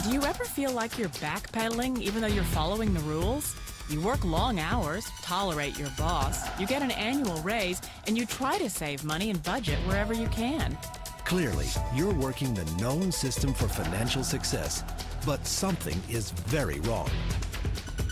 Do you ever feel like you're backpedaling even though you're following the rules? You work long hours, tolerate your boss, you get an annual raise, and you try to save money and budget wherever you can. Clearly, you're working the known system for financial success, but something is very wrong.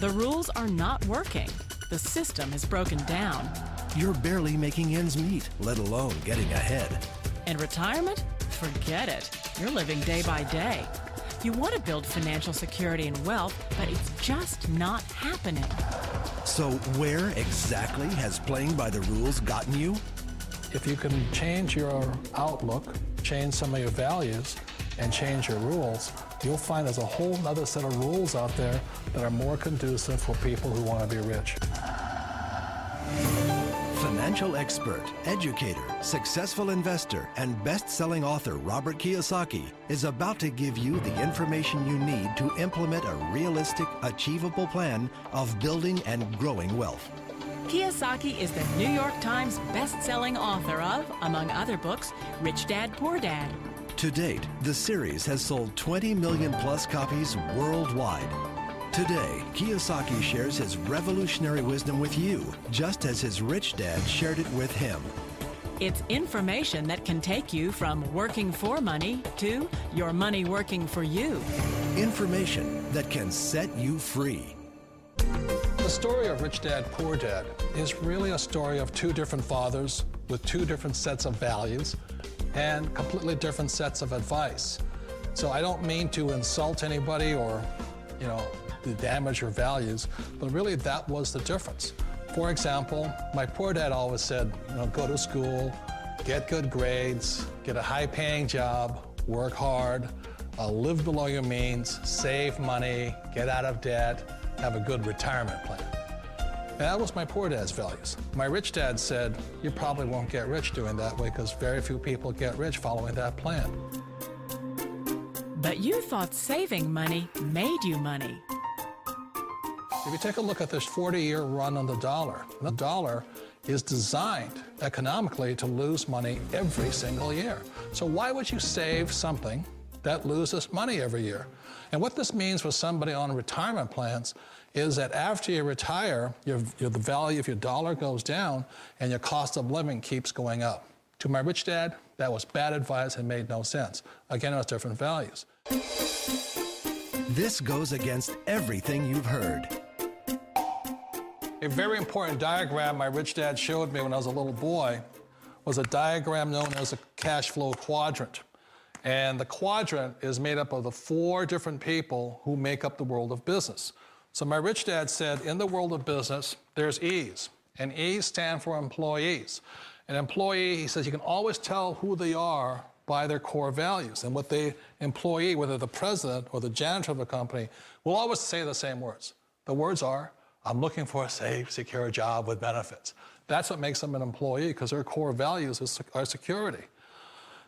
The rules are not working. The system is broken down. You're barely making ends meet, let alone getting ahead. And retirement? Forget it. You're living day by day. You want to build financial security and wealth, but it's just not happening. So where exactly has playing by the rules gotten you? If you can change your outlook, change some of your values, and change your rules, you'll find there's a whole other set of rules out there that are more conducive for people who want to be rich. Financial expert, educator, successful investor, and best-selling author Robert Kiyosaki is about to give you the information you need to implement a realistic, achievable plan of building and growing wealth. Kiyosaki is the New York Times best-selling author of, among other books, Rich Dad, Poor Dad. To date, the series has sold 20 million plus copies worldwide. Today, Kiyosaki shares his revolutionary wisdom with you, just as his rich dad shared it with him. It's information that can take you from working for money to your money working for you. Information that can set you free. The story of Rich Dad, Poor Dad is really a story of two different fathers with two different sets of values and completely different sets of advice. So I don't mean to insult anybody or, to damage your values, but really that was the difference. For example, my poor dad always said, go to school, get good grades, get a high-paying job, work hard, live below your means, save money, get out of debt, have a good retirement plan. And that was my poor dad's values. My rich dad said, you probably won't get rich doing that way because very few people get rich following that plan. But you thought saving money made you money. If you take a look at this 40-year run on the dollar is designed economically to lose money every single year. So why would you save something that loses money every year? And what this means for somebody on retirement plans is that after you retire, the value of your dollar goes down and your cost of living keeps going up. To my rich dad, that was bad advice and made no sense. Again, it was different values. This goes against everything you've heard. A very important diagram my rich dad showed me when I was a little boy was a diagram known as a cash flow quadrant. And the quadrant is made up of the 4 different people who make up the world of business. So my rich dad said, in the world of business, there's E's, and E's stand for employees. An employee, he says, you can always tell who they are by their core values. And what the employee, whether the president or the janitor of the company, will always say the same words. The words are, I'm looking for a safe, secure job with benefits. That's what makes them an employee, because their core values are security.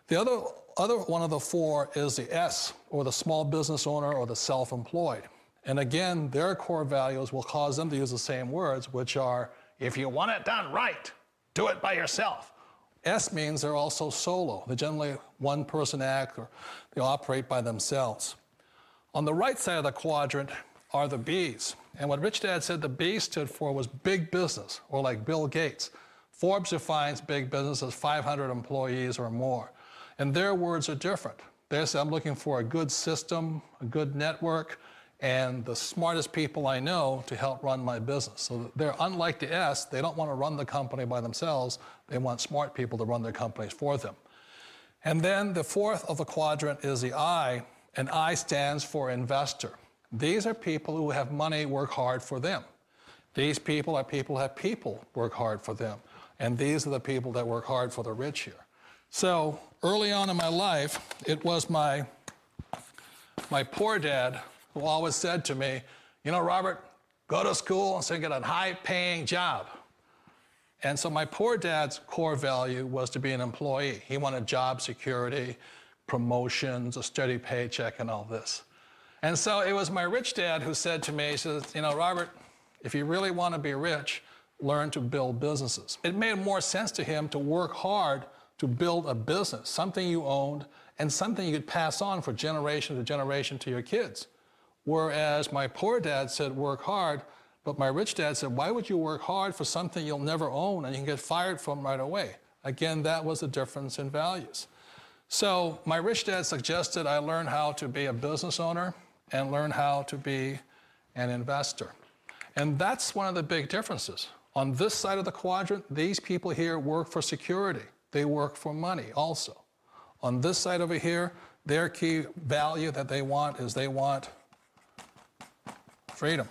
The other one of the 4 is the S, or the small business owner or the self-employed. And again, their core values will cause them to use the same words, which are, if you want it done right, do it by yourself. S means they're also solo. They're generally one-person act, or they operate by themselves. On the right side of the quadrant are the B's. And what Rich Dad said the B stood for was big business, or like Bill Gates. Forbes defines big business as 500 employees or more. And their words are different. They say, I'm looking for a good system, a good network, and the smartest people I know to help run my business. So they're unlike the S. They don't want to run the company by themselves. They want smart people to run their companies for them. And then the 4th of the quadrant is the I, and I stands for investor. These are people who have money work hard for them. These people are people who have people work hard for them. And these are the people that work hard for the rich here. So early on in my life, it was my poor dad who always said to me, Robert, go to school and so get a high-paying job. And so my poor dad's core value was to be an employee. He wanted job security, promotions, a steady paycheck, and all this. And so it was my rich dad who said to me, he says, Robert, if you really want to be rich, learn to build businesses. It made more sense to him to work hard to build a business, something you owned, and something you could pass on for generation to generation to your kids. Whereas my poor dad said, work hard, but my rich dad said, why would you work hard for something you'll never own and you can get fired from right away? Again, that was the difference in values. So my rich dad suggested I learn how to be a business owner and learn how to be an investor. And that's one of the big differences. On this side of the quadrant, these people here work for security. They work for money also. On this side over here, their key value that they want is they want freedom.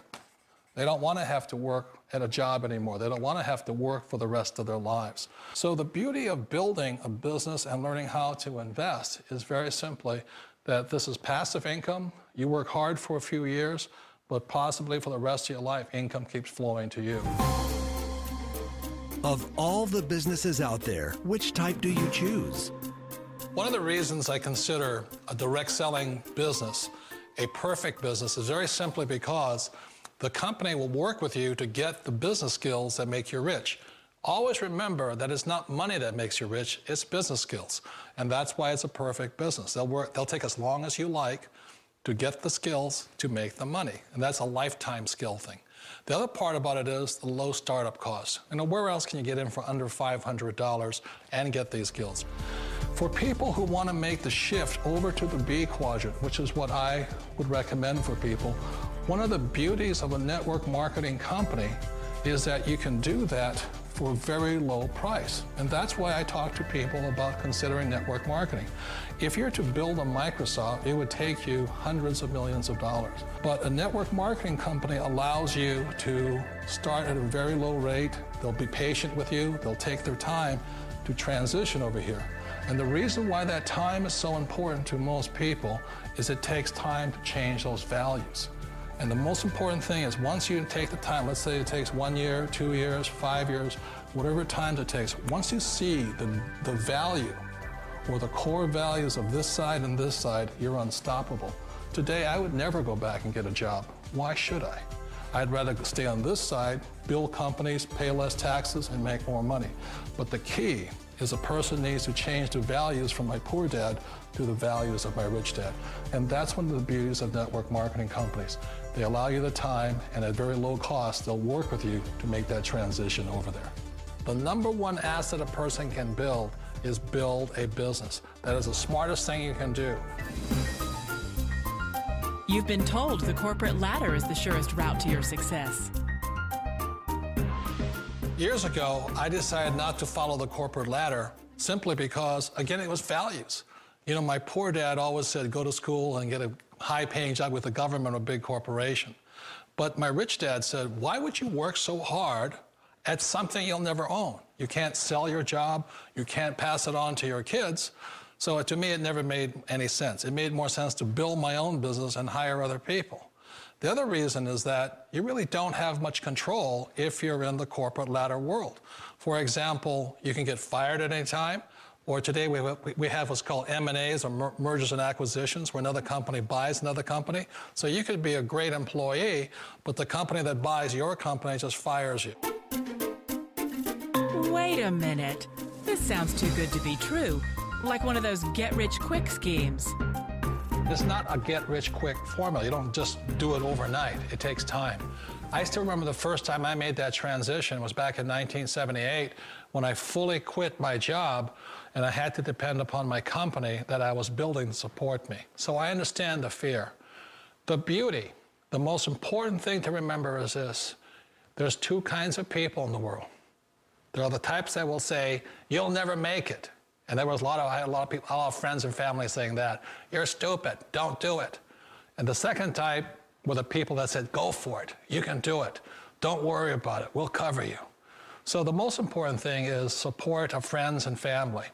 They don't want to have to work at a job anymore. They don't want to have to work for the rest of their lives. So the beauty of building a business and learning how to invest is very simply that this is passive income. You work hard for a few years, but possibly for the rest of your life, income keeps flowing to you. Of all the businesses out there, which type do you choose? One of the reasons I consider a direct selling business a perfect business is very simply because the company will work with you to get the business skills that make you rich. Always remember that it's not money that makes you rich, it's business skills. And that's why it's a perfect business. They'll take as long as you like to get the skills to make the money. And that's a lifetime skill thing. The other part about it is the low startup cost. You know, where else can you get in for under $500 and get these skills? For people who want to make the shift over to the B quadrant, which is what I would recommend for people, one of the beauties of a network marketing company is that you can do that for a very low price. And that's why I talk to people about considering network marketing. If you're to build a Microsoft, it would take you hundreds of millions of dollars. But a network marketing company allows you to start at a very low rate. They'll be patient with you. They'll take their time to transition over here. And the reason why that time is so important to most people is it takes time to change those values. And the most important thing is once you take the time, let's say it takes 1 year, 2 years, 5 years, whatever time it takes, once you see the value or the core values of this side and this side, you're unstoppable. Today, I would never go back and get a job. Why should I? I'd rather stay on this side, build companies, pay less taxes, and make more money. But the key is a person needs to change the values from my poor dad to the values of my rich dad. And that's one of the beauties of network marketing companies. They allow you the time, and at very low cost, they'll work with you to make that transition over there. The number one asset a person can build is build a business. That is the smartest thing you can do. You've been told the corporate ladder is the surest route to your success. Years ago, I decided not to follow the corporate ladder simply because, again, it was values. You know, my poor dad always said, go to school and get a high-paying job with the government or a big corporation. But my rich dad said, why would you work so hard at something you'll never own? You can't sell your job. You can't pass it on to your kids. So to me, it never made any sense. It made more sense to build my own business and hire other people. The other reason is that you really don't have much control if you're in the corporate ladder world. For example, you can get fired at any time, or today we have what's called M&As, or mergers and acquisitions, where another company buys another company. So you could be a great employee, but the company that buys your company just fires you. Wait a minute. This sounds too good to be true. Like one of those get-rich-quick schemes. It's not a get-rich-quick formula. You don't just do it overnight. It takes time. I still remember the first time I made that transition was back in 1978 when I fully quit my job and I had to depend upon my company that I was building to support me. So I understand the fear. The beauty, the most important thing to remember is this. There's two kinds of people in the world. There are the types that will say, you'll never make it. And I had a lot of people, a lot of friends and family saying that. You're stupid, don't do it. And the second type were the people that said, go for it, you can do it. Don't worry about it, we'll cover you. So the most important thing is support of friends and family.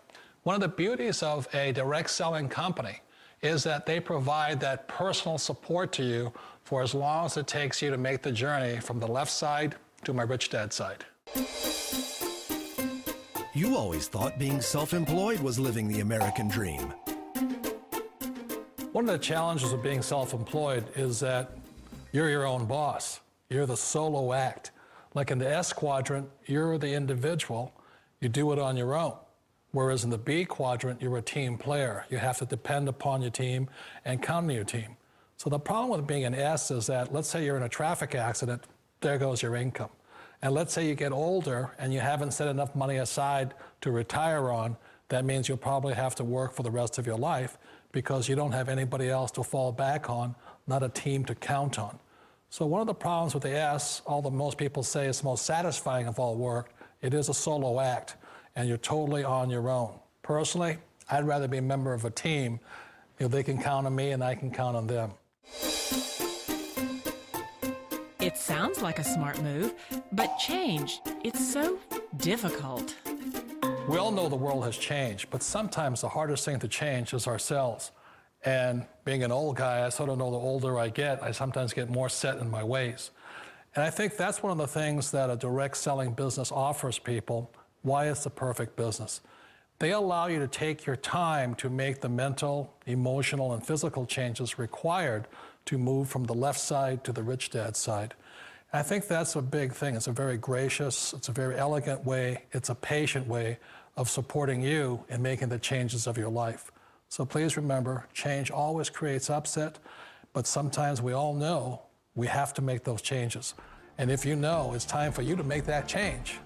One of the beauties of a direct selling company is that they provide that personal support to you for as long as it takes you to make the journey from the left side to my rich dad side. You always thought being self-employed was living the American dream. One of the challenges of being self-employed is that you're your own boss. You're the solo act. Like in the S quadrant, you're the individual. You do it on your own. Whereas in the B quadrant, you're a team player. You have to depend upon your team and count on your team. So the problem with being an S is that, let's say you're in a traffic accident, there goes your income. And let's say you get older and you haven't set enough money aside to retire on, that means you'll probably have to work for the rest of your life because you don't have anybody else to fall back on, not a team to count on. So one of the problems with the S, although most people say it's the most satisfying of all work, it is a solo act, and you're totally on your own. Personally, I'd rather be a member of a team. You know, they can count on me and I can count on them. It sounds like a smart move, but change, it's so difficult. We all know the world has changed, but sometimes the hardest thing to change is ourselves. And being an old guy, I sort of know the older I get, I sometimes get more set in my ways. And I think that's one of the things that a direct selling business offers people, why it's the perfect business. They allow you to take your time to make the mental, emotional, and physical changes required to move from the left side to the rich dad side. And I think that's a big thing. It's a very gracious, it's a very elegant way, it's a patient way of supporting you in making the changes of your life. So please remember, change always creates upset, but sometimes we all know we have to make those changes. And if you know it's time for you to make that change,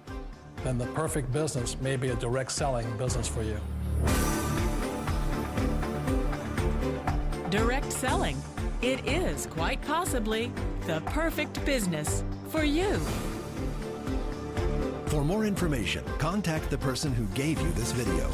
then the perfect business may be a direct selling business for you. Direct selling. It is quite possibly the perfect business for you. For more information, contact the person who gave you this video.